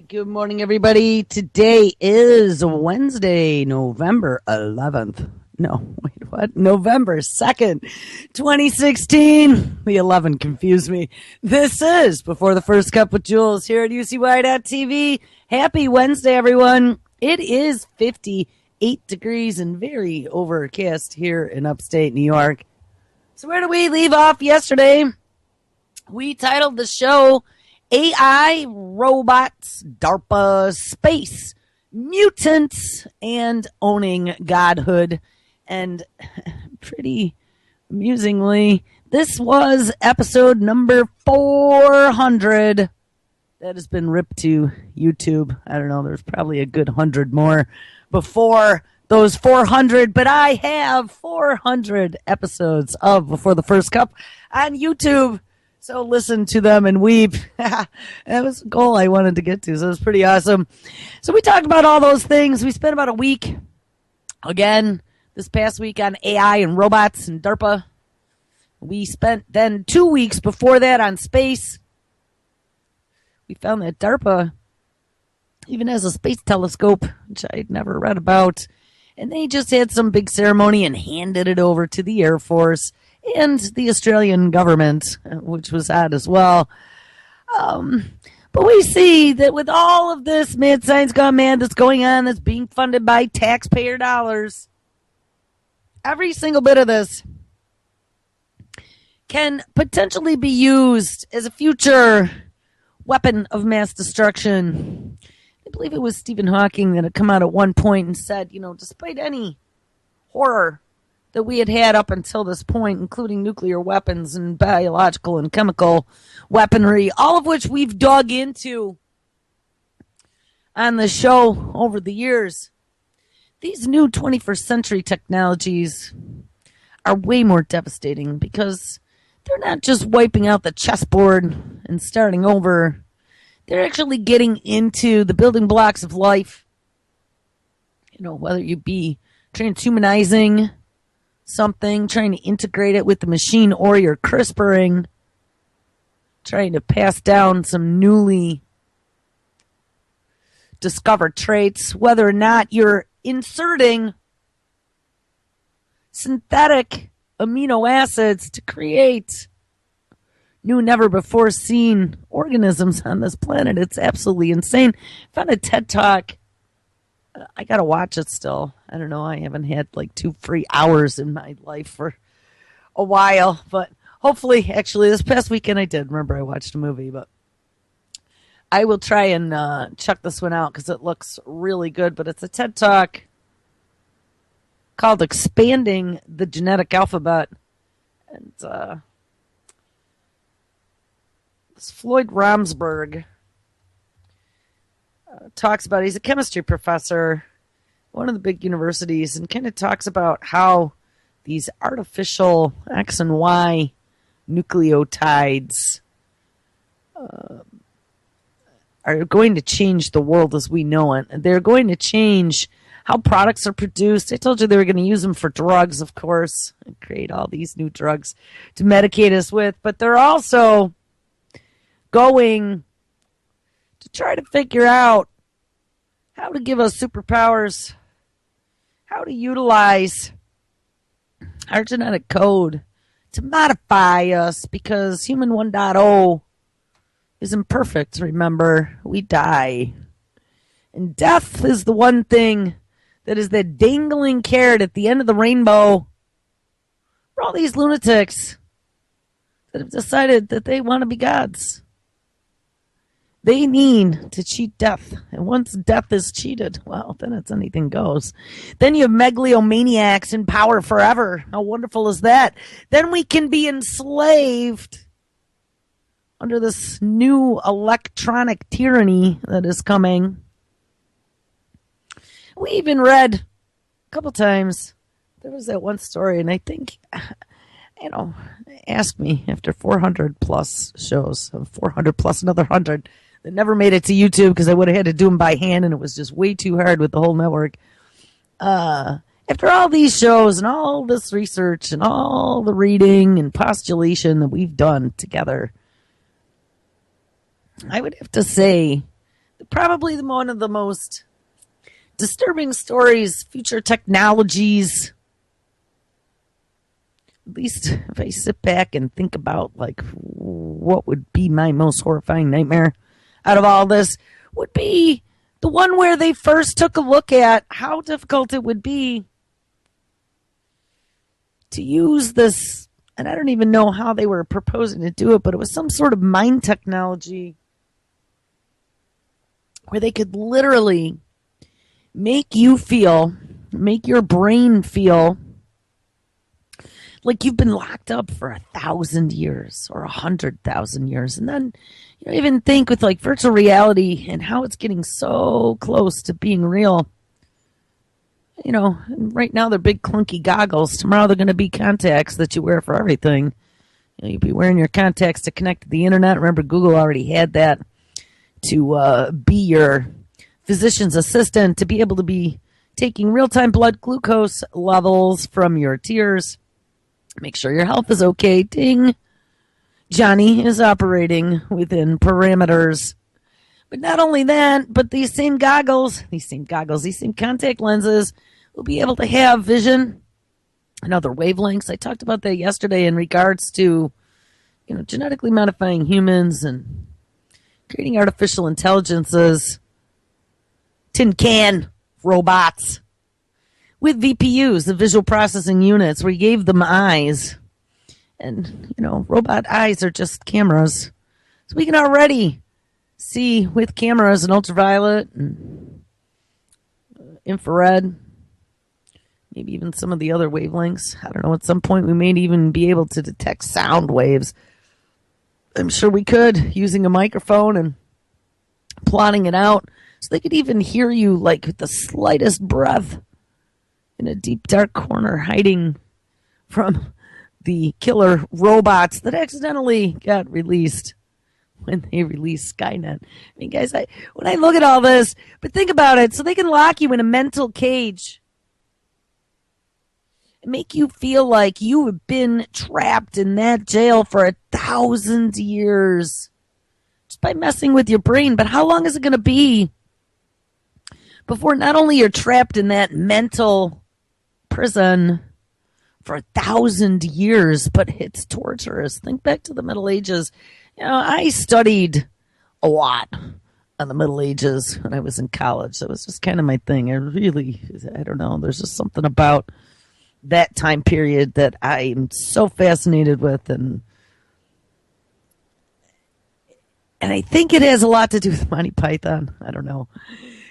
Good morning, everybody. Today is Wednesday, November 11th. No, wait, what? November 2nd, 2016. The 11 confused me. This is Before the First Cup with Jules here at UCY.TV. Happy Wednesday, everyone. It is 58 degrees and very overcast here in upstate New York. So where did we leave off yesterday? We titled the show AI, Robots, DARPA, Space, Mutants, and Owning Godhood. And pretty amusingly, this was episode number 400 that has been ripped to YouTube. I don't know, there's probably a good 100 more before those 400, but I have 400 episodes of Before the First Cup on YouTube. So listen to them and weep. That was a goal I wanted to get to, so it was pretty awesome. So we talked about all those things. We spent about a week, again, this past week on AI and robots and DARPA. We spent then 2 weeks before that on space. We found that DARPA even has a space telescope, which I'd never read about. And they just had some big ceremony and handed it over to the Air Force and the Australian government, which was odd as well. But we see that with all of this mad science gone mad that's going on, that's being funded by taxpayer dollars, every single bit of this can potentially be used as a future weapon of mass destruction. I believe it was Stephen Hawking that had come out at one point and said, you know, despite any horror that we had up until this point, including nuclear weapons and biological and chemical weaponry, all of which we've dug into on the show over the years, these new 21st century technologies are way more devastating because they're not just wiping out the chessboard and starting over. They're actually getting into the building blocks of life. You know, whether you be transhumanizing something, trying to integrate it with the machine, or you're CRISPRing, trying to pass down some newly discovered traits, whether or not you're inserting synthetic amino acids to create new, never before seen organisms on this planet. It's absolutely insane. Found a TED Talk. I gotta watch it still. I don't know. I haven't had like 2 free hours in my life for a while, but hopefully, actually, this past weekend I did. Remember, I watched a movie, but I will try and check this one out because it looks really good. But it's a TED Talk called "Expanding the Genetic Alphabet," and this Floyd Romsberg talks about, he's a chemistry professor, one of the big universities, and kind of talks about how these artificial X and Y nucleotides are going to change the world as we know it. They're going to change how products are produced. I told you they were going to use them for drugs, of course, and create all these new drugs to medicate us with, but they're also going to try to figure out how to give us superpowers, how to utilize our genetic code to modify us, because human 1.0 is imperfect. Remember, we die. And death is the one thing that is the dangling carrot at the end of the rainbow for all these lunatics that have decided that they want to be gods. They need to cheat death. And once death is cheated, well, then it's anything goes. Then you have megalomaniacs in power forever. How wonderful is that? Then we can be enslaved under this new electronic tyranny that is coming. We even read a couple times, there was that one story, and I think, you know, ask me after 400 plus shows, 400 plus another 100, that never made it to YouTube because I would have had to do them by hand, and it was just way too hard with the whole network. After all these shows and all this research and all the reading and postulation that we've done together, I would have to say probably one of the most disturbing stories, future technologies. At least if I sit back and think about like what would be my most horrifying nightmare out of all this, would be the one where they first took a look at how difficult it would be to use this. And I don't even know how they were proposing to do it, but it was some sort of mind technology where they could literally make your brain feel like you've been locked up for 1,000 years or 100,000 years. And then even think with like virtual reality and how it's getting so close to being real. Right now they're big clunky goggles. Tomorrow they're going to be contacts that you wear for everything. You'll be wearing your contacts to connect to the internet. Remember, Google already had that to be your physician's assistant, to be able to be taking real-time blood glucose levels from your tears. Make sure your health is okay. Ding. Johnny is operating within parameters. But not only that, but these same contact lenses will be able to have vision and other wavelengths. I talked about that yesterday in regards to, genetically modifying humans and creating artificial intelligences, tin can robots with VPUs, the visual processing units, where you gave them eyes. And, robot eyes are just cameras. So we can already see with cameras and ultraviolet and infrared, maybe even some of the other wavelengths. I don't know, at some point we may even be able to detect sound waves. I'm sure we could, using a microphone and plotting it out. So they could even hear you like with the slightest breath in a deep, dark corner, hiding from the killer robots that accidentally got released when they released Skynet. I mean, guys, when I look at all this, but think about it. So they can lock you in a mental cage and make you feel like you have been trapped in that jail for 1,000 years just by messing with your brain. But how long is it going to be before not only you're trapped in that mental prison for 1,000 years, but it's torturous? Think back to the Middle Ages. I studied a lot on the Middle Ages when I was in college. So it was just kind of my thing. I don't know. There's just something about that time period that I'm so fascinated with. And I think it has a lot to do with Monty Python. I don't know.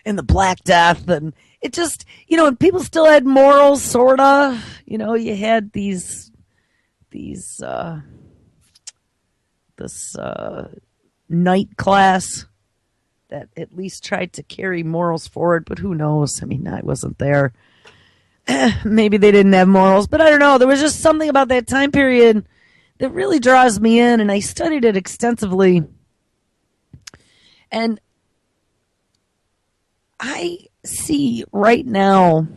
And the Black Death. And it just, and people still had morals, sort of. You had this night class that at least tried to carry morals forward, but who knows? I mean, I wasn't there. Maybe they didn't have morals, but I don't know. There was just something about that time period that really draws me in, and I studied it extensively. And I see right now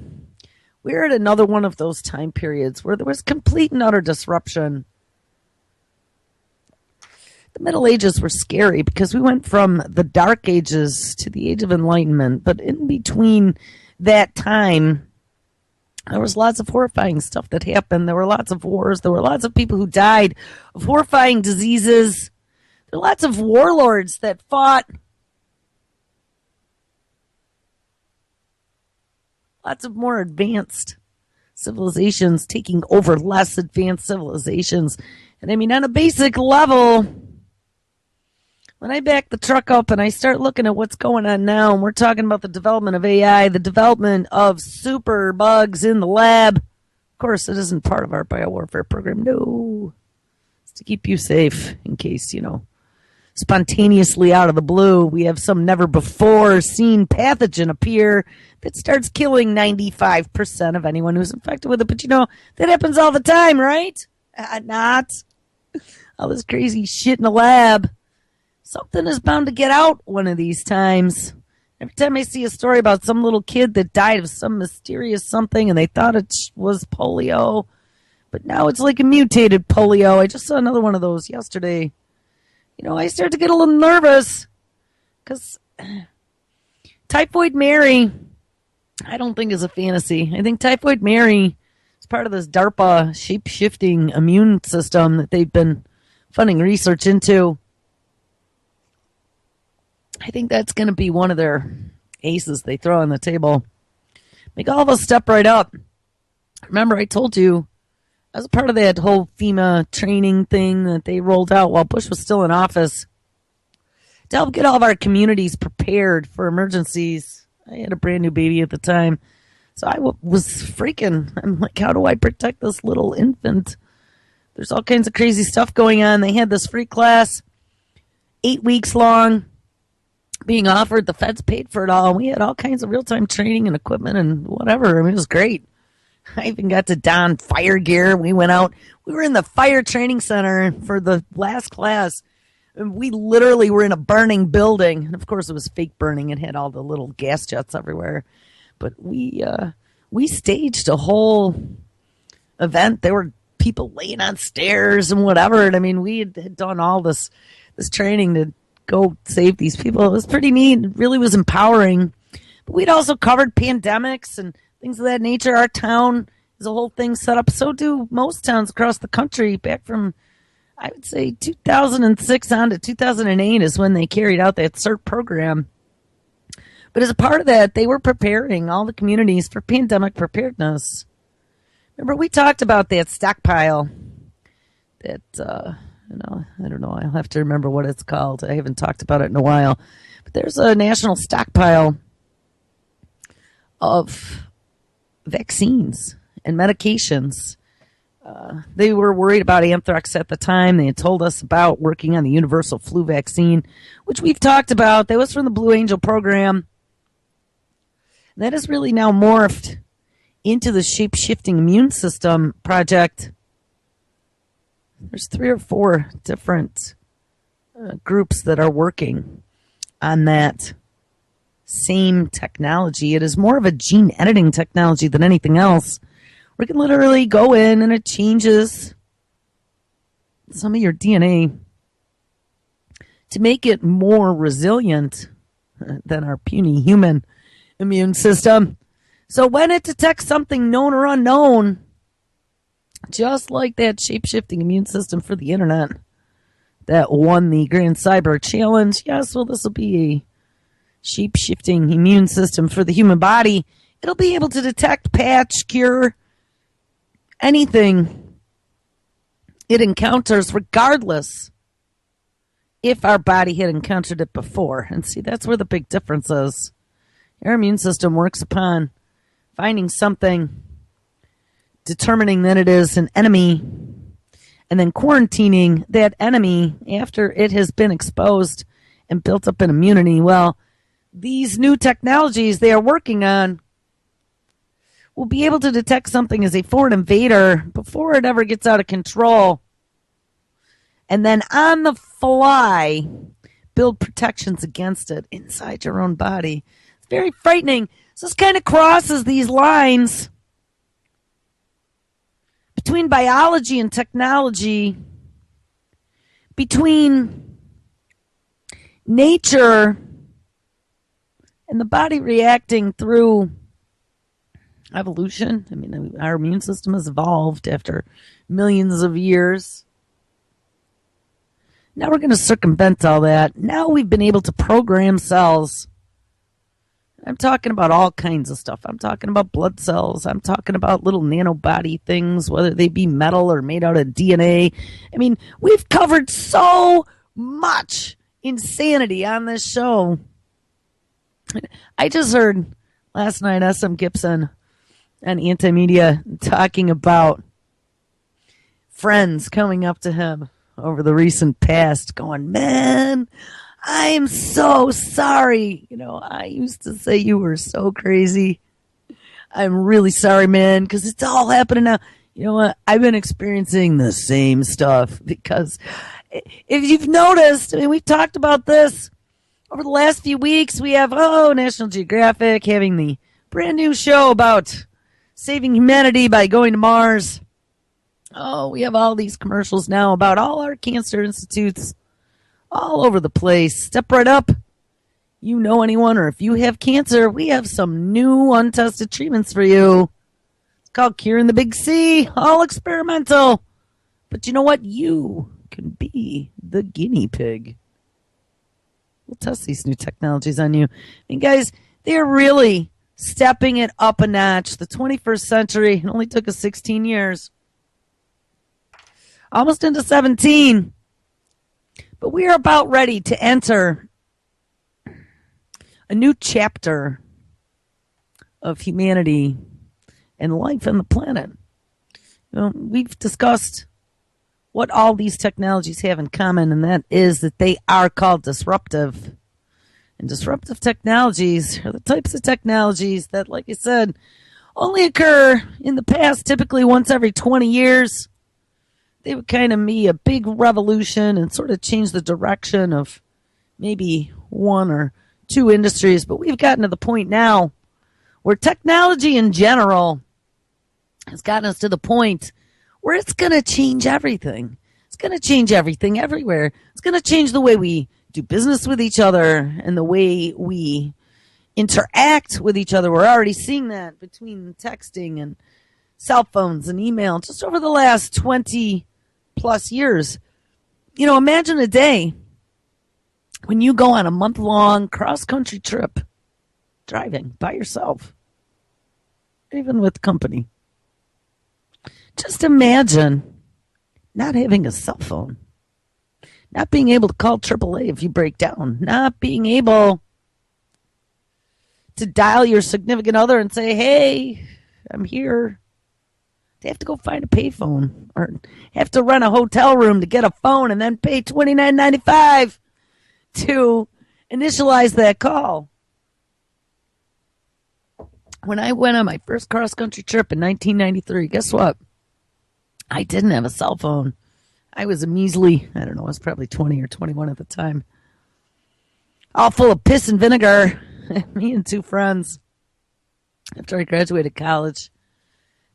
we're at another one of those time periods where there was complete and utter disruption. The Middle Ages were scary because we went from the Dark Ages to the Age of Enlightenment, but in between that time, there was lots of horrifying stuff that happened. There were lots of wars. There were lots of people who died of horrifying diseases. There were lots of warlords that fought. Lots of more advanced civilizations taking over less advanced civilizations. And I mean, on a basic level, when I back the truck up and I start looking at what's going on now, and we're talking about the development of AI, the development of super bugs in the lab. Of course, it isn't part of our biowarfare program. No. It's to keep you safe in case, spontaneously out of the blue, we have some never before seen pathogen appear that starts killing 95% of anyone who's infected with it. But that happens all the time, right? Not all this crazy shit in the lab. Something is bound to get out one of these times. Every time I see a story about some little kid that died of some mysterious something and they thought it was polio, but now it's like a mutated polio. I just saw another one of those yesterday. I start to get a little nervous because Typhoid Mary, I don't think is a fantasy. I think Typhoid Mary is part of this DARPA shape-shifting immune system that they've been funding research into. I think that's going to be one of their aces they throw on the table. Make all of us step right up. Remember, I told you, as a part of that whole FEMA training thing that they rolled out while Bush was still in office, to help get all of our communities prepared for emergencies. I had a brand new baby at the time, so I was freaking. I'm like, how do I protect this little infant? There's all kinds of crazy stuff going on. They had this free class, 8 weeks long, being offered. The feds paid for it all. We had all kinds of real-time training and equipment and whatever. I mean, it was great. I even got to don fire gear. We went out. We were in the fire training center for the last class. We literally were in a burning building. And of course, it was fake burning. It had all the little gas jets everywhere. But we staged a whole event. There were people laying on stairs and whatever. And I mean, we had done all this training to go save these people. It was pretty neat. It really was empowering. But we'd also covered pandemics and things of that nature. Our town is a whole thing set up. So do most towns across the country. Back from, I would say, 2006 on to 2008 is when they carried out that CERT program. But as a part of that, they were preparing all the communities for pandemic preparedness. Remember, we talked about that stockpile that, I don't know. I'll have to remember what it's called. I haven't talked about it in a while. But there's a national stockpile of vaccines and medications. They were worried about anthrax at the time. They had told us about working on the universal flu vaccine, which we've talked about. That was from the Blue Angel program. That has really now morphed into the shape-shifting immune system project. There's 3 or 4 different groups that are working on that same technology. It is more of a gene editing technology than anything else. We can literally go in and it changes some of your DNA to make it more resilient than our puny human immune system. So when it detects something known or unknown, just like that shape-shifting immune system for the internet that won the Grand Cyber Challenge, yes, well, this will be a shape-shifting immune system for the human body. It'll be able to detect, patch, cure anything it encounters, regardless if our body had encountered it before. And see, that's where the big difference is. Our immune system works upon finding something, determining that it is an enemy, and then quarantining that enemy after it has been exposed and built up an immunity. Well, these new technologies they are working on will be able to detect something as a foreign invader before it ever gets out of control, and then on the fly build protections against it inside your own body. It's very frightening. So this kind of crosses these lines between biology and technology, between nature and the body reacting through evolution. I mean, our immune system has evolved after millions of years. Now we're going to circumvent all that. Now we've been able to program cells. I'm talking about all kinds of stuff. I'm talking about blood cells. I'm talking about little nanobody things, whether they be metal or made out of DNA. I mean, we've covered so much insanity on this show. I just heard last night SM Gibson and Anti-Media talking about friends coming up to him over the recent past going, man, I'm so sorry. You know, I used to say you were so crazy. I'm really sorry, man, because it's all happening now. You know what? I've been experiencing the same stuff because if you've noticed, I mean, we've talked about this over the last few weeks. We have, National Geographic having the brand new show about saving humanity by going to Mars. Oh, we have all these commercials now about all our cancer institutes all over the place. Step right up. you know anyone, or if you have cancer, we have some new untested treatments for you. It's called Curing the Big C, all experimental. But you know what? You can be the guinea pig. We'll test these new technologies on you. And guys, they're really stepping it up a notch. The 21st century, it only took us 16 years. Almost into 17. But we are about ready to enter a new chapter of humanity and life on the planet. You know, we've discussed what all these technologies have in common, and that is that they are called disruptive. And disruptive technologies are the types of technologies that, like I said, only occur in the past, typically once every 20 years. They would kind of be a big revolution and sort of change the direction of maybe one or two industries. But we've gotten to the point now where technology in general has gotten us to the point where it's going to change everything. It's going to change everything everywhere. It's going to change the way we do business with each other and the way we interact with each other. We're already seeing that between texting and cell phones and email just over the last 20 plus years. You know, imagine a day when you go on a month-long cross-country trip driving by yourself, even with company. Just imagine not having a cell phone, not being able to call AAA if you break down, not being able to dial your significant other and say, hey, I'm here. They have to go find a payphone or have to rent a hotel room to get a phone and then pay $29.95 to initialize that call. When I went on my first cross-country trip in 1993, guess what? I didn't have a cell phone. I was a measly, I don't know, I was probably 20 or 21 at the time. All full of piss and vinegar. Me and two friends. After I graduated college,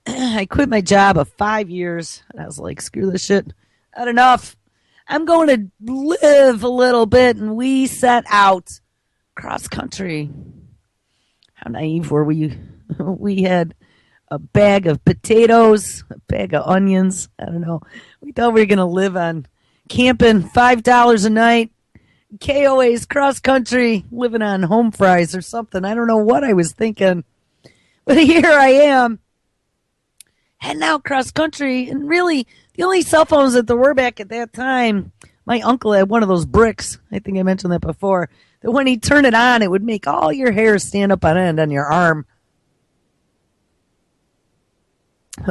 I quit my job of 5 years. And I was like, screw this shit. Not enough. I'm going to live a little bit. And we set out cross country. How naive were we? We had a bag of potatoes, a bag of onions. I don't know. We thought we were going to live on camping, $5 a night, KOAs cross country, living on home fries or something. I don't know what I was thinking. But here I am, heading out cross country. And really, the only cell phones that there were back at that time, my uncle had one of those bricks. I think I mentioned that before. That when he turned it on, it would make all your hair stand up on end on your arm.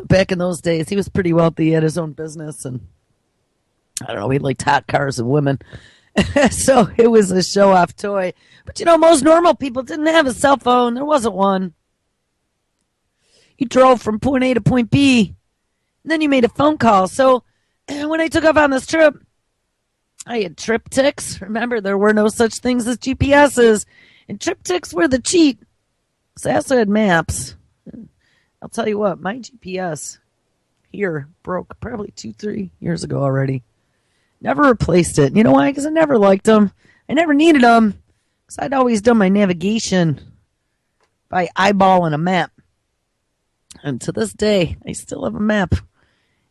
Back in those days, he was pretty wealthy. He had his own business, and I don't know, he liked hot cars and women. So it was a show-off toy. But, you know, most normal people didn't have a cell phone. There wasn't one. You drove from point A to point B, and then you made a phone call. So when I took off on this trip, I had triptychs. Remember, there were no such things as GPSs, and triptychs were the cheat. So I also had maps. I'll tell you what, my GPS here broke probably 2-3 years ago already. Never replaced it. You know why? Because I never liked them. I never needed them because I'd always done my navigation by eyeballing a map. And to this day, I still have a map.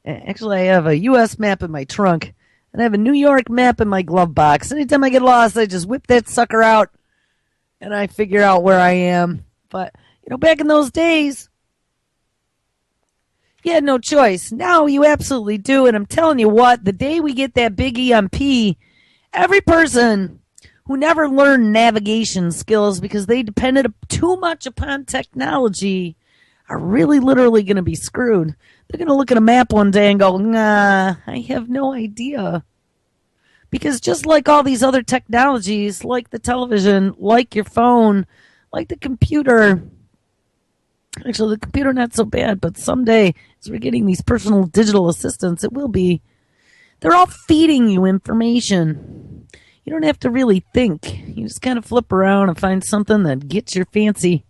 Actually, I have a U.S. map in my trunk, and I have a New York map in my glove box. Anytime I get lost, I just whip that sucker out, and I figure out where I am. But, you know, back in those days, you had no choice. Now you absolutely do. And I'm telling you what, the day we get that big EMP, every person who never learned navigation skills because they depended too much upon technology are really literally going to be screwed. They're going to look at a map one day and go, nah, I have no idea. Because just like all these other technologies, like the television, like your phone, like the computer, actually, the computer not so bad, but someday, as we're getting these personal digital assistants, it will be. They're all feeding you information. You don't have to really think. You just kind of flip around and find something that gets your fancy.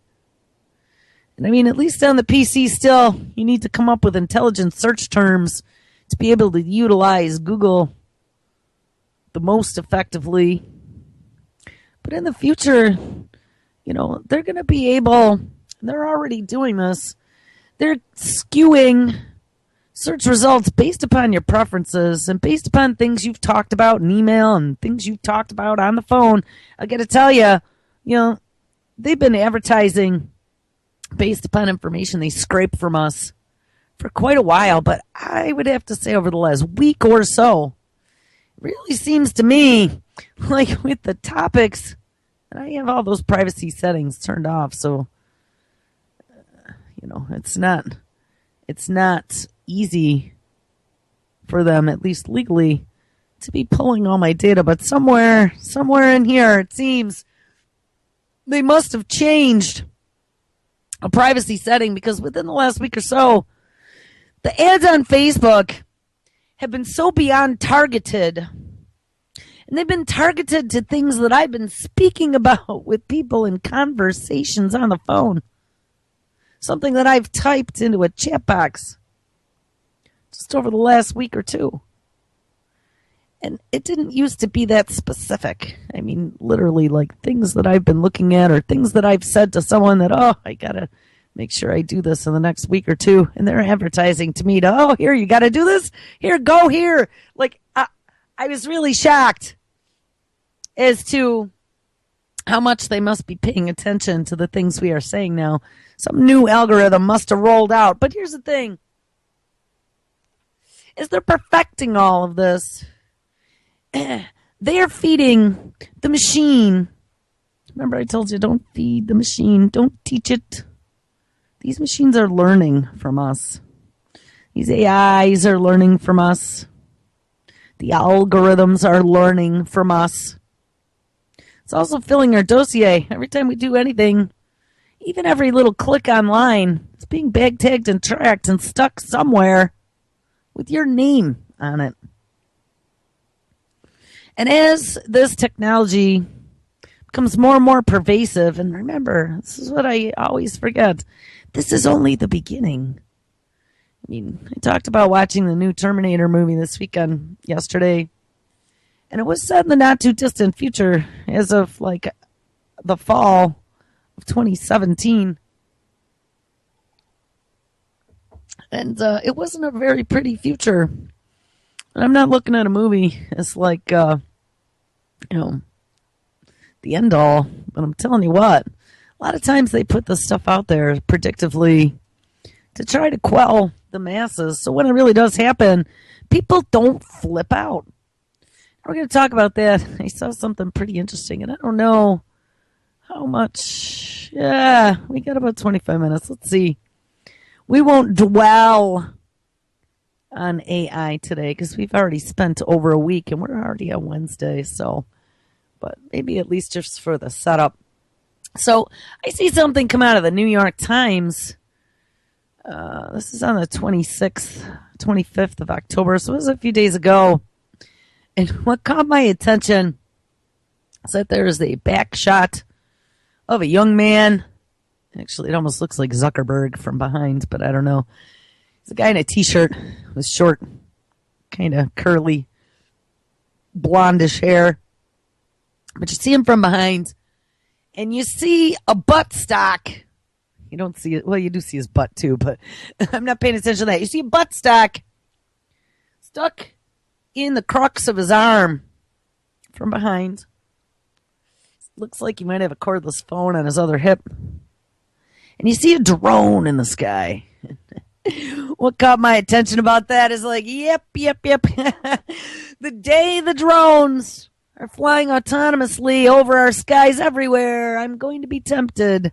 And I mean, at least on the PC still, you need to come up with intelligent search terms to be able to utilize Google the most effectively. But in the future, they're going to be able, they're already doing this, they're skewing search results based upon your preferences and based upon things you've talked about in email and things you've talked about on the phone. I got to tell you, they've been advertising based upon information they scrape from us for quite a while. But I would have to say over the last week or so, it really seems to me like with the topics, and I have all those privacy settings turned off. So, it's not easy for them, at least legally, to be pulling all my data. But somewhere in here, it seems they must have changed a privacy setting, because within the last week or so, the ads on Facebook have been so beyond targeted. And they've been targeted to things that I've been speaking about with people in conversations on the phone. Something that I've typed into a chat box just over the last week or two. And it didn't used to be that specific. I mean, literally like things that I've been looking at or things that I've said to someone that, I got to make sure I do this in the next week or two. And they're advertising to me to, here, you got to do this. Here, go here. Like, I was really shocked as to how much they must be paying attention to the things we are saying now. Some new algorithm must have rolled out. But here's the thing. Is they're perfecting all of this. They are feeding the machine. Remember I told you, don't feed the machine. Don't teach it. These machines are learning from us. These AIs are learning from us. The algorithms are learning from us. It's also filling our dossier. Every time we do anything, even every little click online, it's being bag tagged and tracked and stuck somewhere with your name on it. And as this technology becomes more and more pervasive, and remember, this is what I always forget, this is only the beginning. I mean, I talked about watching the new Terminator movie this weekend, yesterday, and it was set in the not too distant future, as of like the fall of 2017. And it wasn't a very pretty future. And I'm not looking at a movie as like, the end all. But I'm telling you what, a lot of times they put this stuff out there predictively to try to quell the masses. So when it really does happen, people don't flip out. We're going to talk about that. I saw something pretty interesting, and I don't know how much. Yeah, we got about 25 minutes. Let's see. We won't dwell on AI today because we've already spent over a week and we're already on Wednesday. So, but maybe at least just for the setup. So I see something come out of the New York Times. This is on the 25th of October. So it was a few days ago. And what caught my attention is that there is a back shot of a young man. Actually, it almost looks like Zuckerberg from behind, but I don't know. He's a guy in a t-shirt with short, kind of curly, blondish hair. But you see him from behind, and you see a butt stock. You don't see it. Well, you do see his butt, too, but I'm not paying attention to that. You see a butt stock stuck in the crux of his arm from behind. Looks like he might have a cordless phone on his other hip. And you see a drone in the sky. What caught my attention about that is like, yep. The day the drones are flying autonomously over our skies everywhere, I'm going to be tempted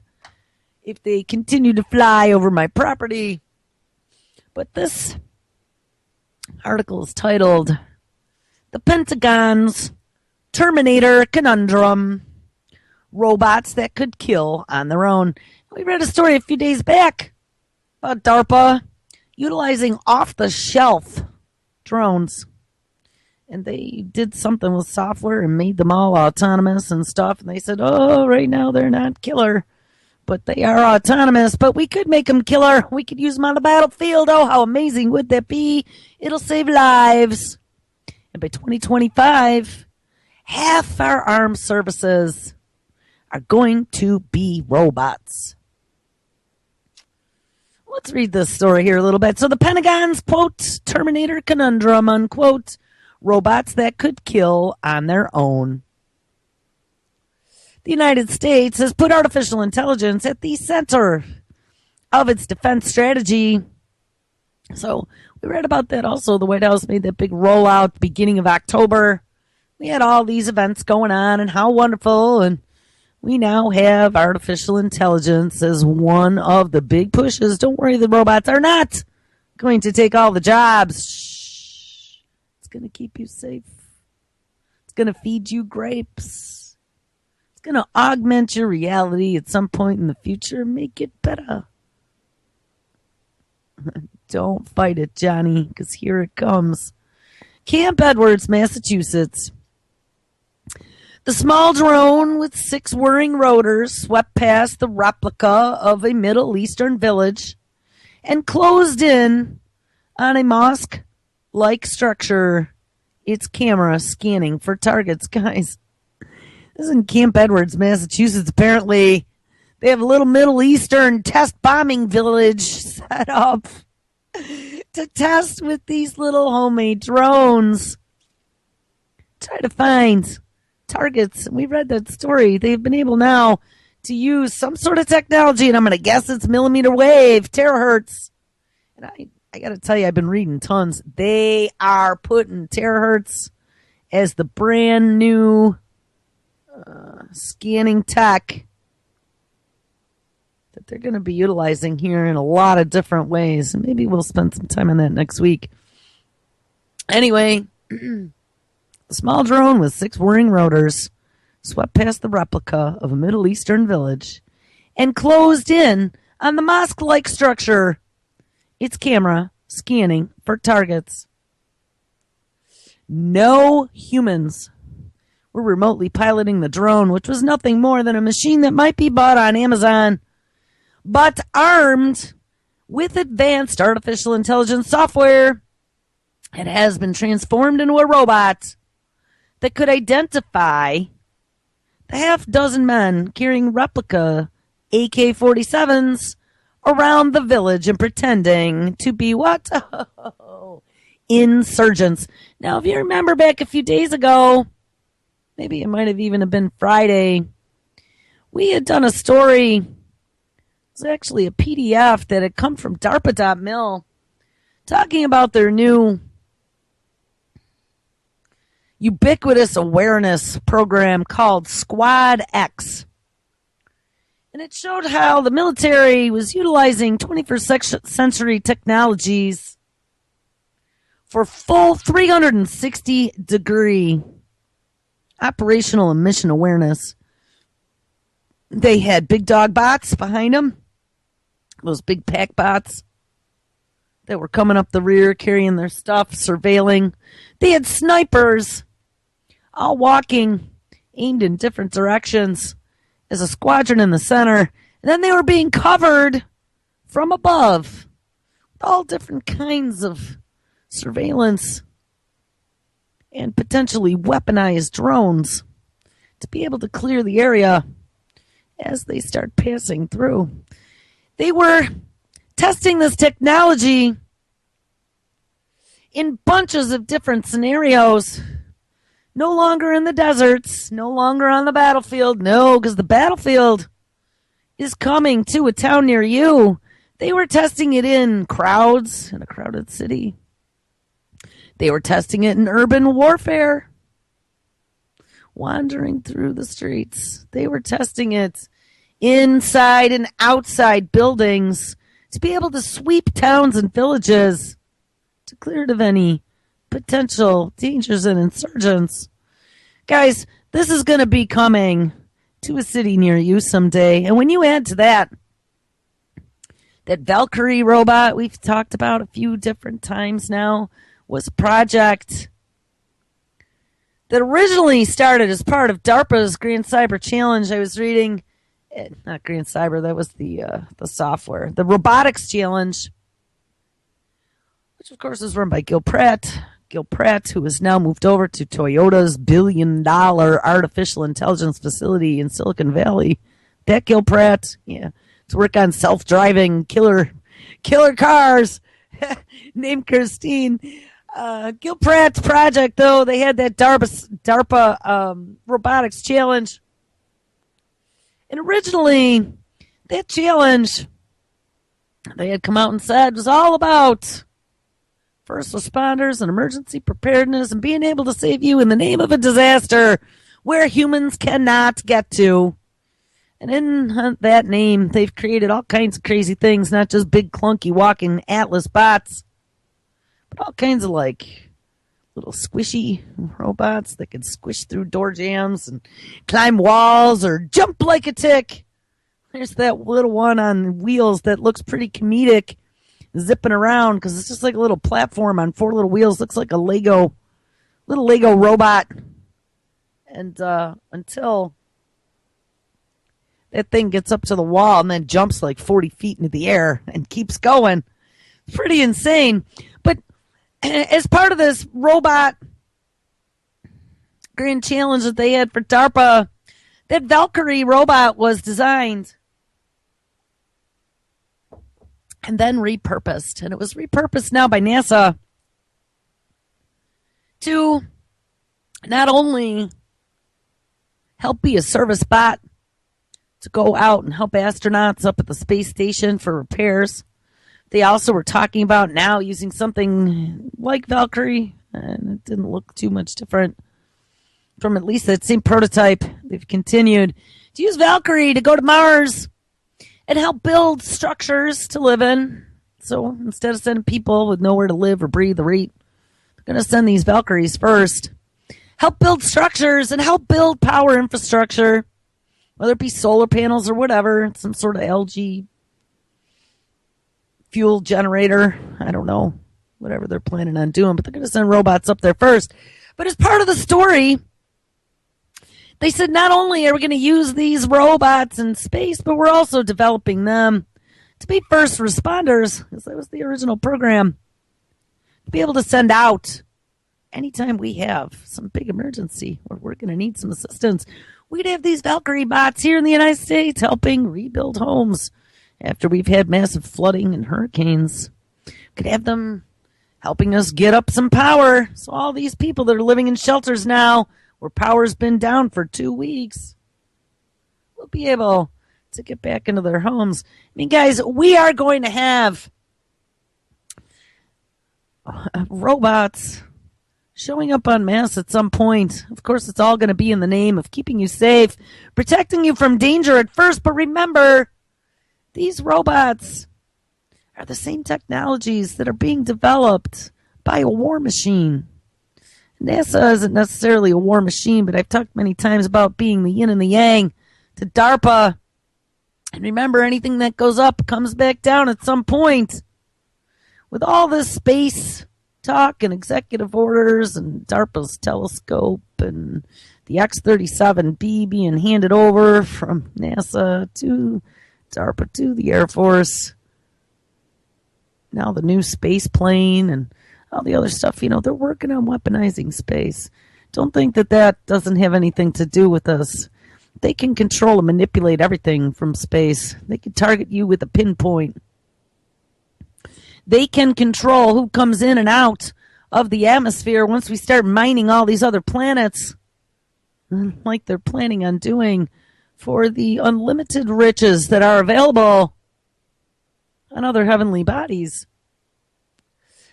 if they continue to fly over my property. But this article is titled, "The Pentagon's Terminator Conundrum, Robots That Could Kill on Their Own." We read a story a few days back about DARPA utilizing off-the-shelf drones. And they did something with software and made them all autonomous and stuff. And they said, right now they're not killer, but they are autonomous. But we could make them killer. We could use them on the battlefield. Oh, how amazing would that be? It'll save lives. And by 2025, half our armed services are going to be robots. Let's read this story here a little bit. So the Pentagon's, quote, Terminator Conundrum, unquote, robots that could kill on their own. The United States has put artificial intelligence at the center of its defense strategy. So we read about that also. The White House made that big rollout beginning of October. We had all these events going on and how wonderful, and we now have artificial intelligence as one of the big pushes. Don't worry, the robots are not going to take all the jobs. Shh. It's going to keep you safe. It's going to feed you grapes. It's going to augment your reality at some point in the future and make it better. Don't fight it, Johnny, because here it comes. Camp Edwards, Massachusetts. The small drone with 6 whirring rotors swept past the replica of a Middle Eastern village and closed in on a mosque-like structure, its camera scanning for targets. Guys, this is in Camp Edwards, Massachusetts. Apparently, they have a little Middle Eastern test bombing village set up to test with these little homemade drones. Try to find targets. We read that story. They've been able now to use some sort of technology, and I'm going to guess it's millimeter wave, terahertz. And I got to tell you, I've been reading tons. They are putting terahertz as the brand new scanning tech that they're going to be utilizing here in a lot of different ways. And maybe we'll spend some time on that next week. Anyway, the small drone with 6 whirring rotors swept past the replica of a Middle Eastern village and closed in on the mosque-like structure, its camera scanning for targets. No humans were remotely piloting the drone, which was nothing more than a machine that might be bought on Amazon, but armed with advanced artificial intelligence software, it has been transformed into a robot that could identify the half-dozen men carrying replica AK-47s around the village and pretending to be what? Oh, insurgents. Now, if you remember back a few days ago, maybe it might have even been Friday, we had done a story. It was actually a PDF that had come from DARPA.mil talking about their new ubiquitous awareness program called Squad X. And it showed how the military was utilizing 21st century technologies for full 360-degree operational and mission awareness. They had big dog bots behind them, those big pack bots that were coming up the rear, carrying their stuff, surveilling. They had snipers all walking, aimed in different directions, as a squadron in the center. And then they were being covered from above with all different kinds of surveillance and potentially weaponized drones to be able to clear the area as they start passing through. They were testing this technology in bunches of different scenarios. No longer in the deserts, no longer on the battlefield. No, because the battlefield is coming to a town near you. They were testing it in crowds in a crowded city. They were testing it in urban warfare, wandering through the streets. They were testing it inside and outside buildings to be able to sweep towns and villages to clear it of any potential dangers and insurgents. Guys, this is going to be coming to a city near you someday. And when you add to that Valkyrie robot we've talked about a few different times now was a project that originally started as part of DARPA's Grand Cyber Challenge. I was reading, not Grand Cyber, that was the software, the Robotics Challenge, which of course is run by Gil Pratt, Gil Pratt, who has now moved over to Toyota's billion-dollar artificial intelligence facility in Silicon Valley. That Gil Pratt, yeah, to work on self-driving killer cars. Named Christine. Gil Pratt's project, though, they had that DARPA robotics challenge. And originally, that challenge, they had come out and said, was all about first responders and emergency preparedness and being able to save you in the name of a disaster where humans cannot get to. And in that name, they've created all kinds of crazy things, not just big, clunky, walking Atlas bots, but all kinds of, like, little squishy robots that can squish through door jams and climb walls or jump like a tick. There's that little one on wheels that looks pretty comedic, zipping around because it's just like a little platform on 4 little wheels. Looks like a little Lego robot. And until that thing gets up to the wall and then jumps like 40 feet into the air and keeps going. Pretty insane. But as part of this robot grand challenge that they had for DARPA, that Valkyrie robot was designed and then repurposed. And it was repurposed now by NASA to not only help be a service bot to go out and help astronauts up at the space station for repairs. They also were talking about now using something like Valkyrie, and it didn't look too much different from at least that same prototype. They've continued to use Valkyrie to go to Mars and help build structures to live in. So instead of sending people with nowhere to live or breathe or eat, they're going to send these Valkyries first. Help build structures and help build power infrastructure, whether it be solar panels or whatever, some sort of LG fuel generator. I don't know, whatever they're planning on doing, but they're going to send robots up there first. But as part of the story, they said not only are we going to use these robots in space, but we're also developing them to be first responders, because that was the original program, to be able to send out anytime we have some big emergency or we're going to need some assistance. We'd have these Valkyrie bots here in the United States helping rebuild homes after we've had massive flooding and hurricanes. Could have them helping us get up some power. So all these people that are living in shelters now where power's been down for 2 weeks will be able to get back into their homes. I mean, guys, we are going to have robots showing up en masse at some point. Of course, it's all going to be in the name of keeping you safe, protecting you from danger at first. But remember, these robots are the same technologies that are being developed by a war machine. NASA isn't necessarily a war machine, but I've talked many times about being the yin and the yang to DARPA. And remember, anything that goes up comes back down at some point. With all this space talk and executive orders and DARPA's telescope and the X-37B being handed over from NASA to DARPA to the Air Force, now the new space plane and all the other stuff, you know, they're working on weaponizing space. Don't think that that doesn't have anything to do with us. They can control and manipulate everything from space. They can target you with a pinpoint. They can control who comes in and out of the atmosphere once we start mining all these other planets, like they're planning on doing for the unlimited riches that are available on other heavenly bodies.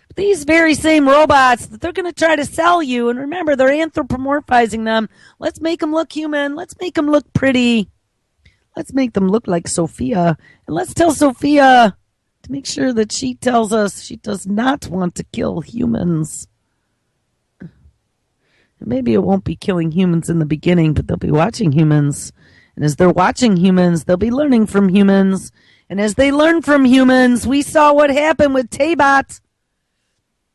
But these very same robots that they're going to try to sell you, and remember, they're anthropomorphizing them. Let's make them look human. Let's make them look pretty. Let's make them look like Sophia. And let's tell Sophia to make sure that she tells us she does not want to kill humans. And maybe it won't be killing humans in the beginning, but they'll be watching humans. And as they're watching humans, they'll be learning from humans. And as they learn from humans, we saw what happened with Taybot,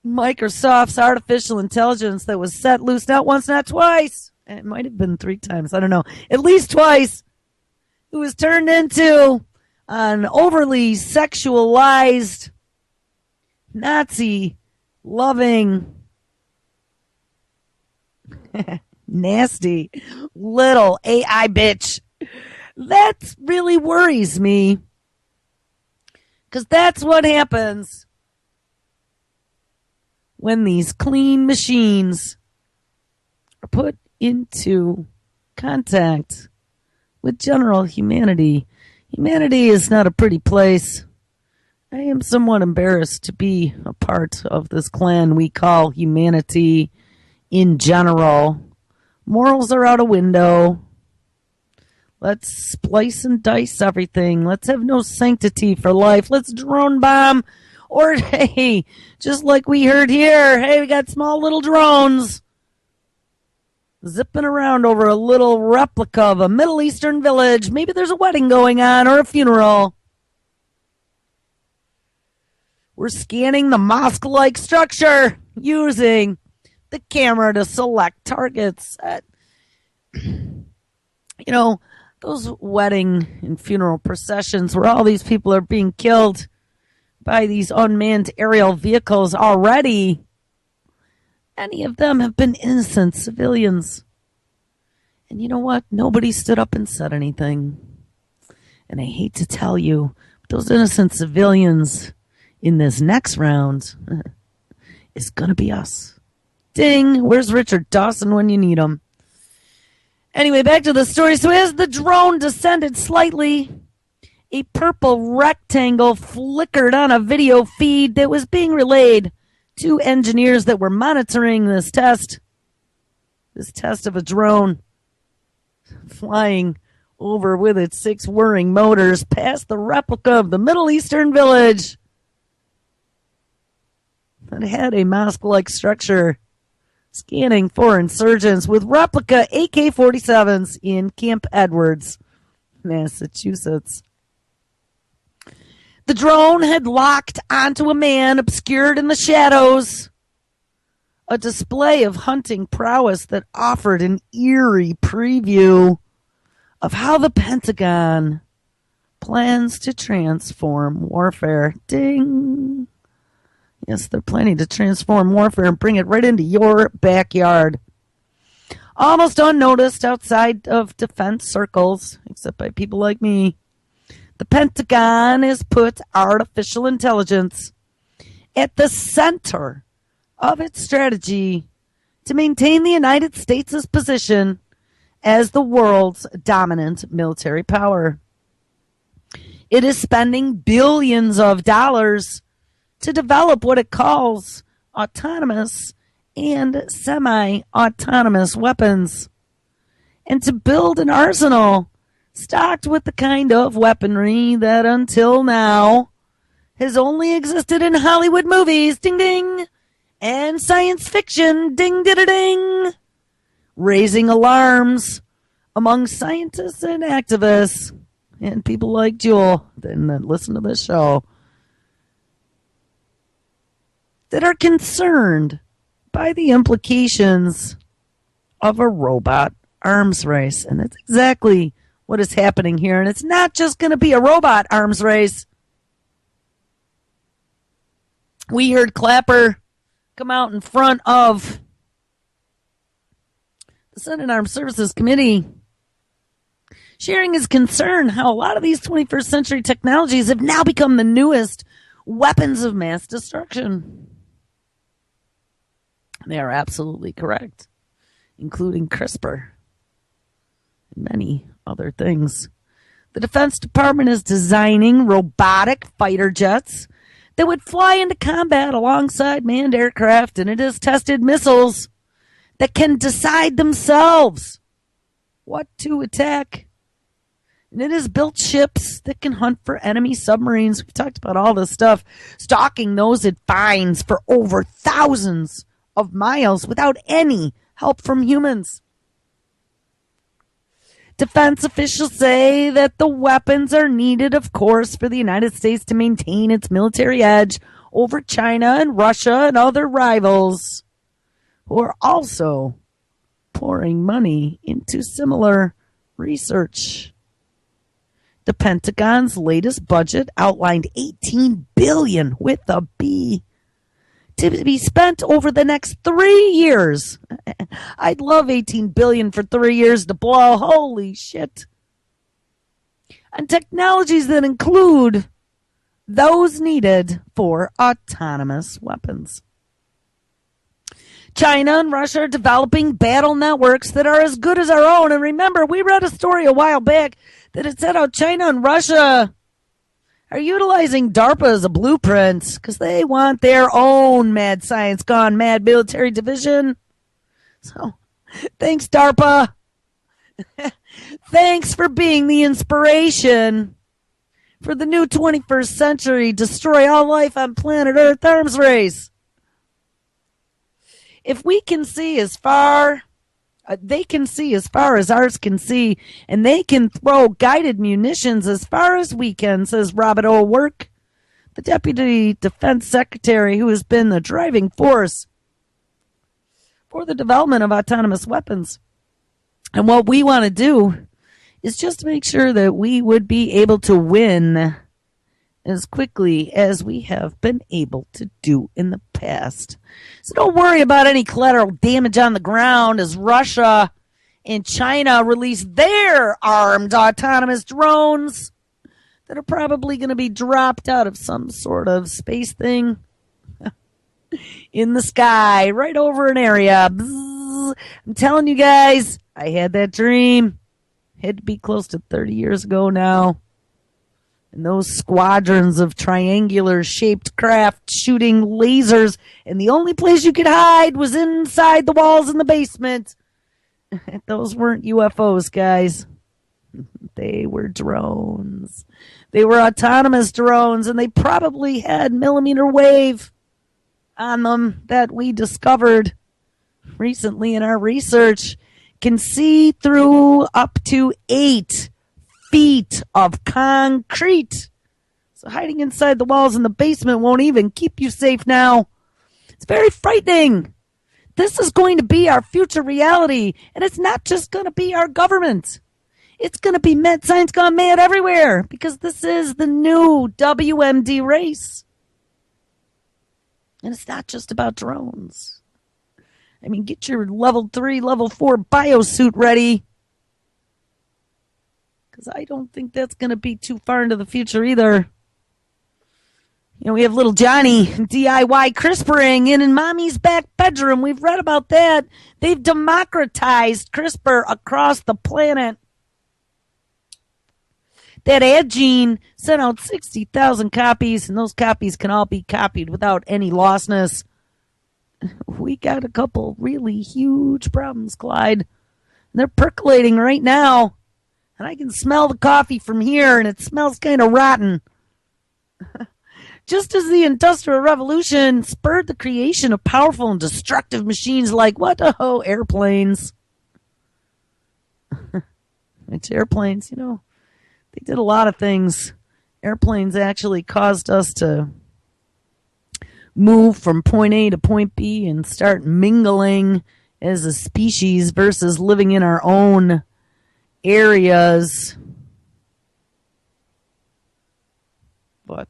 Microsoft's artificial intelligence that was set loose not once, not twice. It might have been 3 times. I don't know. At least twice. It was turned into an overly sexualized, Nazi-loving Nasty little AI bitch. That really worries me. Because that's what happens when these clean machines are put into contact with general humanity. Humanity is not a pretty place. I am somewhat embarrassed to be a part of this clan we call humanity in general. Morals are out a window. Let's splice and dice everything. Let's have no sanctity for life. Let's drone bomb. Or, hey, just like we heard here, hey, we got small little drones zipping around over a little replica of a Middle Eastern village. Maybe there's a wedding going on or a funeral. We're scanning the mosque-like structure using the camera to select targets. Those wedding and funeral processions where all these people are being killed by these unmanned aerial vehicles already. Many of them have been innocent civilians. And you know what? Nobody stood up and said anything. And I hate to tell you, those innocent civilians in this next round is going to be us. Ding! Where's Richard Dawson when you need him? Anyway, back to the story. So as the drone descended slightly, a purple rectangle flickered on a video feed that was being relayed to engineers that were monitoring this test of a drone flying over with its 6 whirring motors past the replica of the Middle Eastern village that had a mosque-like structure, scanning for insurgents with replica AK-47s in Camp Edwards, Massachusetts. The drone had locked onto a man obscured in the shadows, a display of hunting prowess that offered an eerie preview of how the Pentagon plans to transform warfare. Ding! Yes, they're planning to transform warfare and bring it right into your backyard. Almost unnoticed outside of defense circles, except by people like me. The Pentagon has put artificial intelligence at the center of its strategy to maintain the United States' position as the world's dominant military power. It is spending billions of dollars to develop what it calls autonomous and semi-autonomous weapons, and to build an arsenal stocked with the kind of weaponry that until now has only existed in Hollywood movies, ding ding, and science fiction, ding ding ding, raising alarms among scientists and activists and people like Jewel that listen to this show that are concerned by the implications of a robot arms race. And that's exactly what is happening here. And it's not just going to be a robot arms race. We heard Clapper come out in front of the Senate Armed Services Committee, sharing his concern how a lot of these 21st century technologies have now become the newest weapons of mass destruction. They are absolutely correct, including CRISPR and many other things. The Defense Department is designing robotic fighter jets that would fly into combat alongside manned aircraft, and it has tested missiles that can decide themselves what to attack. And it has built ships that can hunt for enemy submarines. We've talked about all this stuff, stalking those it finds for over thousands of miles without any help from humans. Defense officials say that the weapons are needed, of course, for the United States to maintain its military edge over China and Russia and other rivals who are also pouring money into similar research. The Pentagon's latest budget outlined $18 billion with a B to be spent over the next 3 years. I'd love $18 billion for 3 years to blow. Holy shit. And technologies that include those needed for autonomous weapons. China and Russia are developing battle networks that are as good as our own. And remember, we read a story a while back that it said how China and Russia are utilizing DARPA as a blueprint because they want their own mad science gone mad military division. So, thanks, DARPA. Thanks for being the inspiration for the new 21st century destroy all life on planet Earth arms race. If we can see as far, they can see as far as ours can see, and they can throw guided munitions as far as we can, says Robert O'Rourke, the Deputy Defense Secretary who has been the driving force for the development of autonomous weapons. And what we want to do is just make sure that we would be able to win as quickly as we have been able to do in the past. So don't worry about any collateral damage on the ground as Russia and China release their armed autonomous drones that are probably going to be dropped out of some sort of space thing in the sky right over an area. Bzzz. I'm telling you guys, I had that dream. Had to be close to 30 years ago now. And those squadrons of triangular-shaped craft shooting lasers, and the only place you could hide was inside the walls in the basement. Those weren't UFOs, guys. They were drones. They were autonomous drones, and they probably had millimeter wave on them that we discovered recently in our research. Can see through up to 8 feet of concrete. So hiding inside the walls in the basement won't even keep you safe now. It's very frightening. This is going to be our future reality, and it's not just going to be our government. It's going to be mad science gone mad everywhere because this is the new WMD race. And it's not just about drones. I mean, get your level 3, level 4 biosuit ready. Because I don't think that's going to be too far into the future either. You know, we have little Johnny DIY CRISPRing in mommy's back bedroom. We've read about that. They've democratized CRISPR across the planet. That ad gene sent out 60,000 copies, and those copies can all be copied without any lostness. We got a couple really huge problems, Clyde. They're percolating right now. And I can smell the coffee from here, and it smells kind of rotten. Just as the Industrial Revolution spurred the creation of powerful and destructive machines like, airplanes. It's airplanes, you know. They did a lot of things. Airplanes actually caused us to move from point A to point B and start mingling as a species versus living in our own areas. But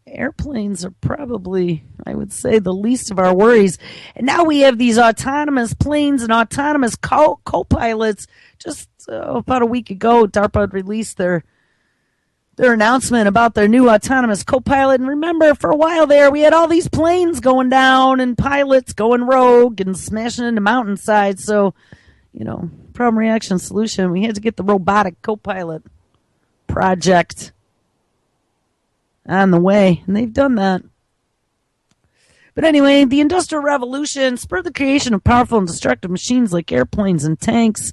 airplanes are probably, I would say, the least of our worries. And now we have these autonomous planes and autonomous co-pilots. Just about a week ago, DARPA released their announcement about their new autonomous co-pilot. And remember, for a while there, we had all these planes going down and pilots going rogue and smashing into mountainsides. So, you know, problem, reaction, solution. We had to get the robotic co-pilot project on the way. And they've done that. But anyway, the Industrial Revolution spurred the creation of powerful and destructive machines like airplanes and tanks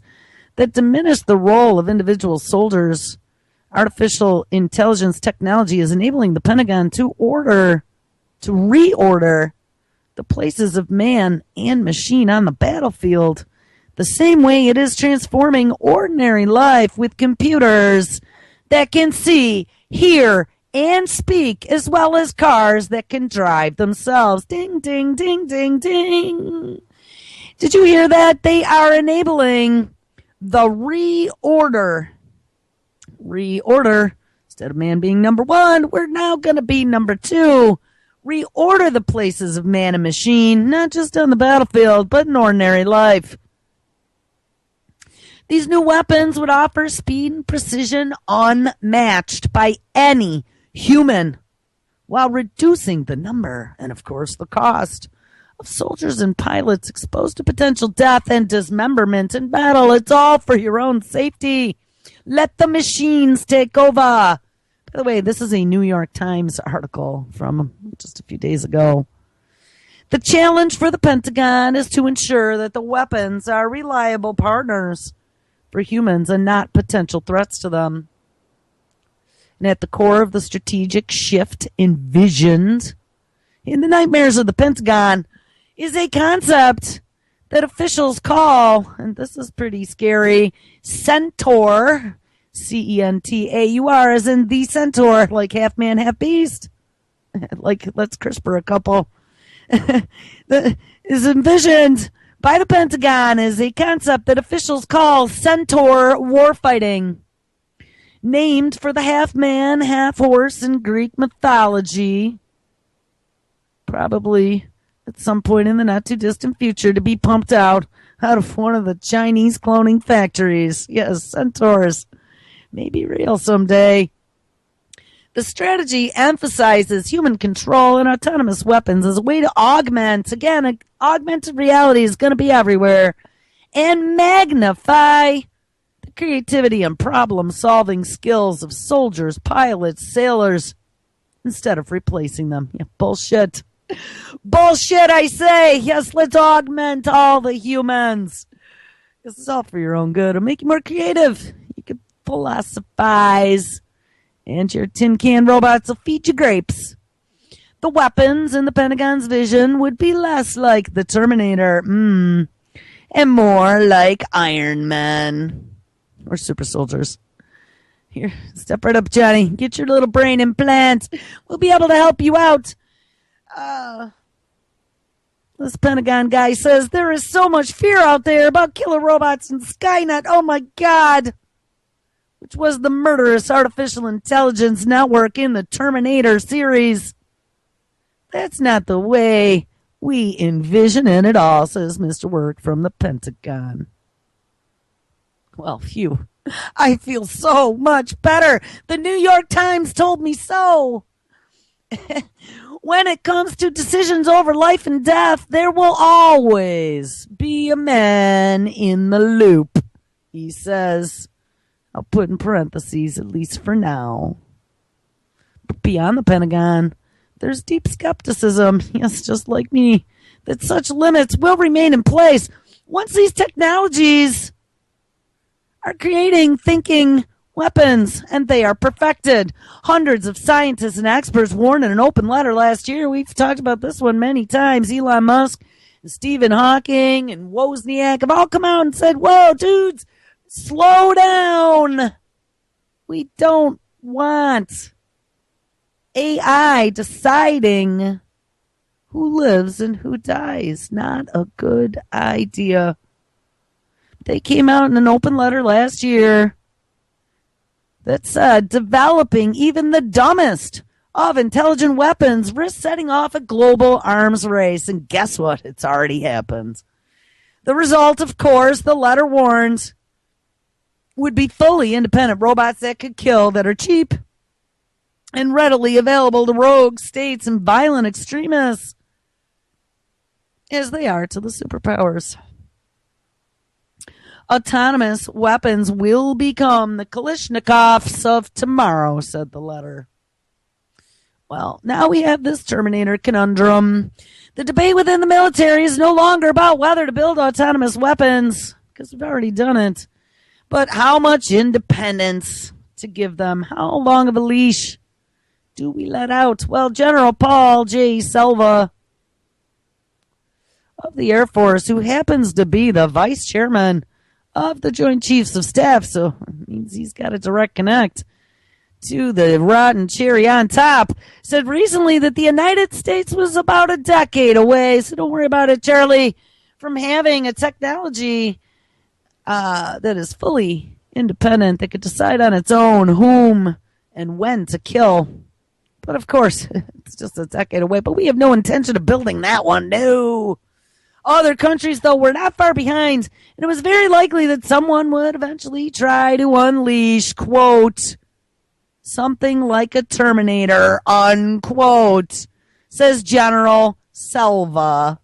that diminished the role of individual soldiers. Artificial intelligence technology is enabling the Pentagon to reorder the places of man and machine on the battlefield, the same way it is transforming ordinary life with computers that can see, hear, and speak, as well as cars that can drive themselves. Ding, ding, ding, ding, ding. Did you hear that? They are enabling the reorder. Instead of man being number 1, we're now going to be number 2. reorder the places of man and machine, not just on the battlefield, but in ordinary life. These new weapons would offer speed and precision unmatched by any human, while reducing the number and, of course, the cost of soldiers and pilots exposed to potential death and dismemberment in battle. It's all for your own safety. Let the machines take over. By the way, this is a New York Times article from just a few days ago. The challenge for the Pentagon is to ensure that the weapons are reliable partners for humans and not potential threats to them. And at the core of the strategic shift envisioned in the nightmares of the Pentagon is a concept that officials call, and this is pretty scary, Centaur. Centaur, as in the centaur, like half man, half beast. Like, let's CRISPR a couple. Is envisioned by the Pentagon as a concept that officials call centaur warfighting, named for the half man, half horse in Greek mythology. Probably at some point in the not too distant future to be pumped out of one of the Chinese cloning factories. Yes, centaurs. May be real someday. The strategy emphasizes human control and autonomous weapons as a way to augment, again, augmented reality is going to be everywhere, and magnify the creativity and problem-solving skills of soldiers, pilots, sailors, instead of replacing them. Yeah, bullshit. Bullshit, I say. Yes, let's augment all the humans. This is all for your own good. It'll make you more creative. You can philosophize, and your tin can robots will feed you grapes. The weapons in the Pentagon's vision would be less like the Terminator, and more like Iron Man or super soldiers. Here, step right up, Johnny. Get your little brain implant. We'll be able to help you out. This Pentagon guy says there is so much fear out there about killer robots and Skynet. Oh my God. Which was the murderous artificial intelligence network in the Terminator series. That's not the way we envision it at all, says Mr. Work from the Pentagon. Well, phew. I feel so much better. The New York Times told me so. When it comes to decisions over life and death, there will always be a man in the loop, he says. I'll put in parentheses, at least for now. But beyond the Pentagon, there's deep skepticism, yes, just like me, that such limits will remain in place once these technologies are creating thinking weapons, and they are perfected. Hundreds of scientists and experts warned in an open letter last year. We've talked about this one many times. Elon Musk and Stephen Hawking and Wozniak have all come out and said, whoa, dudes, slow down. We don't want AI deciding who lives and who dies. Not a good idea. They came out in an open letter last year that said developing even the dumbest of intelligent weapons risks setting off a global arms race. And guess what? It's already happened. The result, of course, the letter warns, would be fully independent robots that could kill, that are cheap and readily available to rogue states and violent extremists, as they are to the superpowers. Autonomous weapons will become the Kalashnikovs of tomorrow, said the letter. Well, now we have this Terminator conundrum. The debate within the military is no longer about whether to build autonomous weapons, because we've already done it, but how much independence to give them. How long of a leash do we let out? Well, General Paul J. Selva of the Air Force, who happens to be the vice chairman of the Joint Chiefs of Staff, so it means he's got a direct connect to the rotten cherry on top, said recently that the United States was about a decade away, so don't worry about it, Charlie, from having a technology that is fully independent, that could decide on its own whom and when to kill. But of course, it's just a decade away. But we have no intention of building that one. No. Other countries, though, were not far behind. And it was very likely that someone would eventually try to unleash, quote, something like a Terminator, unquote, says General Selva,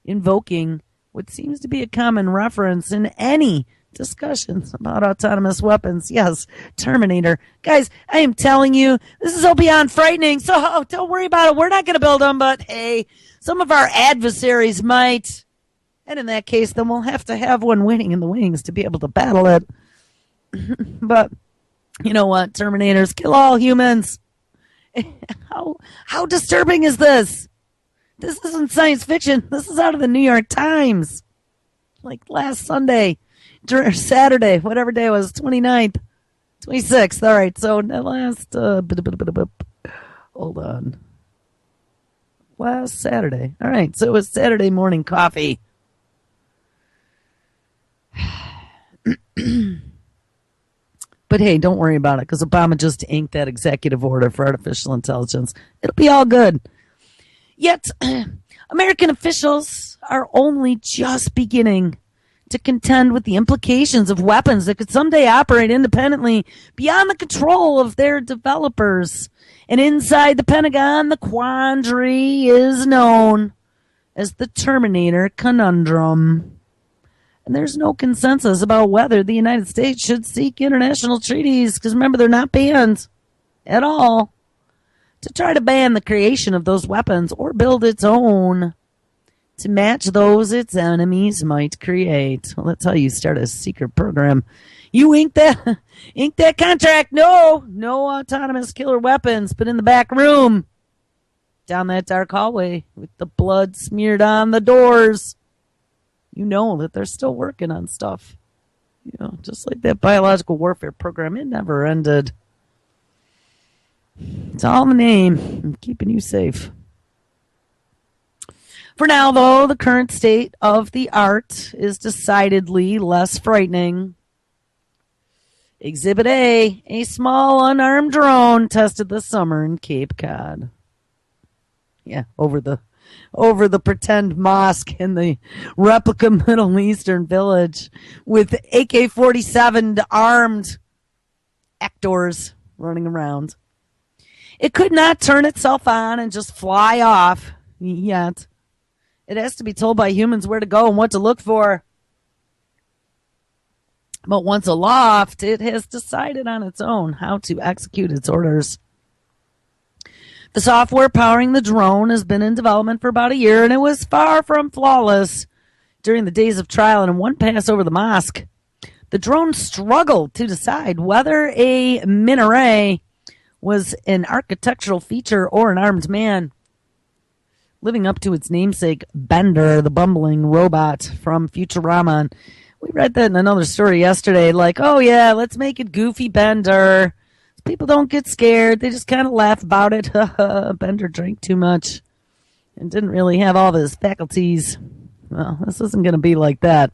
invoking what seems to be a common reference in any discussions about autonomous weapons. Yes, Terminator. Guys, I am telling you, this is all beyond frightening, so don't worry about it. We're not going to build them, but hey, some of our adversaries might. And in that case, then we'll have to have one waiting in the wings to be able to battle it. But you know what? Terminators kill all humans. How disturbing is this? This isn't science fiction. This is out of the New York Times. Like last Sunday. Saturday, whatever day it was, 29th, 26th. All right, so last, hold on. Last Saturday. All right, so it was Saturday morning coffee. But hey, don't worry about it, because Obama just inked that executive order for artificial intelligence. It'll be all good. Yet, American officials are only just beginning to contend with the implications of weapons that could someday operate independently beyond the control of their developers. And inside the Pentagon, the quandary is known as the Terminator Conundrum. And there's no consensus about whether the United States should seek international treaties, because remember, they're not banned at all, to try to ban the creation of those weapons or build its own to match those its enemies might create. Well, that's how you start a secret program. You ink that contract. No autonomous killer weapons, but in the back room, down that dark hallway with the blood smeared on the doors, you know that they're still working on stuff. You know, just like that biological warfare program, it never ended. It's all in the name. I'm keeping you safe. For now, though, the current state of the art is decidedly less frightening. Exhibit A small unarmed drone tested this summer in Cape Cod. Yeah, over the pretend mosque in the replica Middle Eastern village with AK-47 armed actors running around. It could not turn itself on and just fly off yet. It has to be told by humans where to go and what to look for. But once aloft, it has decided on its own how to execute its orders. The software powering the drone has been in development for about a year, and it was far from flawless during the days of trial. And in one pass over the mosque, the drone struggled to decide whether a minaret was an architectural feature or an armed man, living up to its namesake, Bender, the bumbling robot from Futurama. And we read that in another story yesterday, like, oh yeah, let's make it Goofy Bender. People don't get scared. They just kind of laugh about it. Bender drank too much and didn't really have all of his faculties. Well, this isn't going to be like that.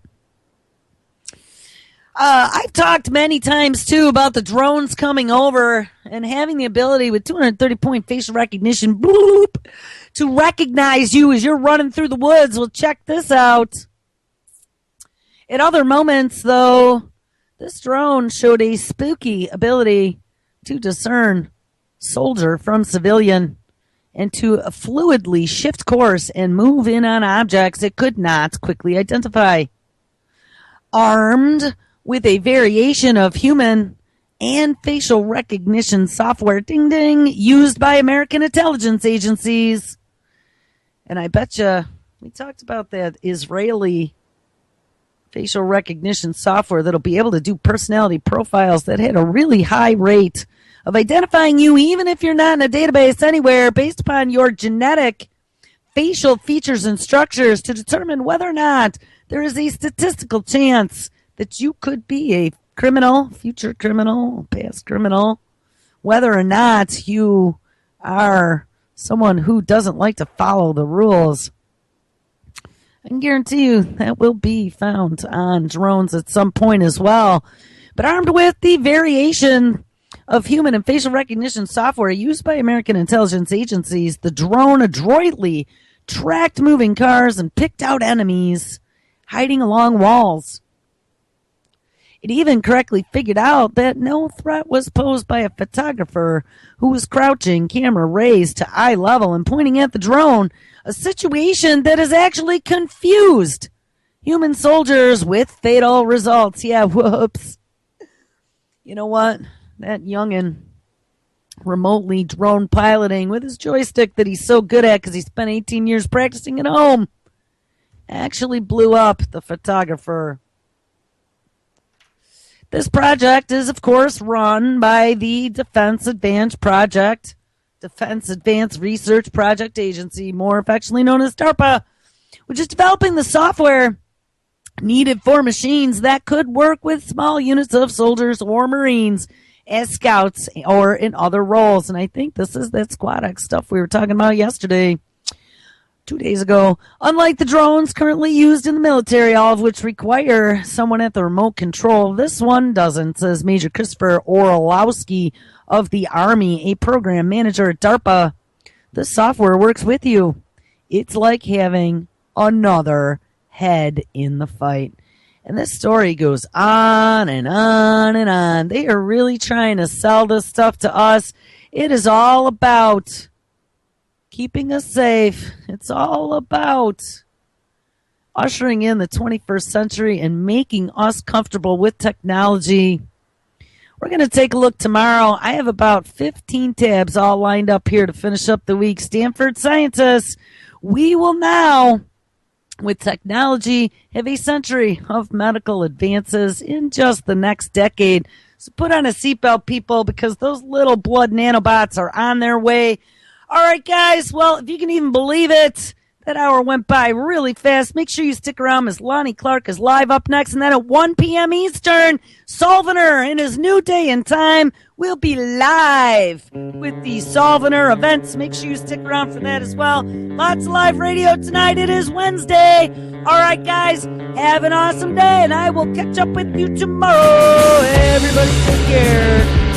I've talked many times, too, about the drones coming over and having the ability with 230-point facial recognition bloop, to recognize you as you're running through the woods. Well, check this out. At other moments, though, this drone showed a spooky ability to discern soldier from civilian and to fluidly shift course and move in on objects it could not quickly identify. Armed with a variation of human and facial recognition software, ding ding, used by American intelligence agencies. And I bet you we talked about that Israeli facial recognition software that'll be able to do personality profiles that had a really high rate of identifying you, even if you're not in a database anywhere, based upon your genetic facial features and structures, to determine whether or not there is a statistical chance that you could be a criminal, future criminal, past criminal, whether or not you are someone who doesn't like to follow the rules. I can guarantee you that will be found on drones at some point as well. But armed with the variation of human and facial recognition software used by American intelligence agencies, the drone adroitly tracked moving cars and picked out enemies hiding along walls. It even correctly figured out that no threat was posed by a photographer who was crouching, camera raised to eye level and pointing at the drone, a situation that has actually confused human soldiers with fatal results. Yeah, whoops. You know what? That youngin' remotely drone piloting with his joystick that he's so good at because he spent 18 years practicing at home actually blew up the photographer. This project is, of course, run by the Defense Advanced Research Project Agency, more affectionately known as DARPA, which is developing the software needed for machines that could work with small units of soldiers or Marines as scouts or in other roles. And I think this is that Squad X stuff we were talking about yesterday. 2 days ago. Unlike the drones currently used in the military, all of which require someone at the remote control, this one doesn't, says Major Christopher Orlowski of the Army, a program manager at DARPA. The software works with you. It's like having another head in the fight. And this story goes on and on and on. They are really trying to sell this stuff to us. It is all about keeping us safe. It's all about ushering in the 21st century and making us comfortable with technology. We're going to take a look tomorrow. I have about 15 tabs all lined up here to finish up the week. Stanford scientists, we will now, with technology, have a century of medical advances in just the next decade. So put on a seatbelt, people, because those little blood nanobots are on their way. All right, guys. Well, if you can even believe it, that hour went by really fast. Make sure you stick around. Miss Lonnie Clark is live up next. And then at 1 p.m. Eastern, Solvener in his new day and time will be live with the Solvener events. Make sure you stick around for that as well. Lots of live radio tonight. It is Wednesday. All right, guys. Have an awesome day, and I will catch up with you tomorrow. Everybody take care.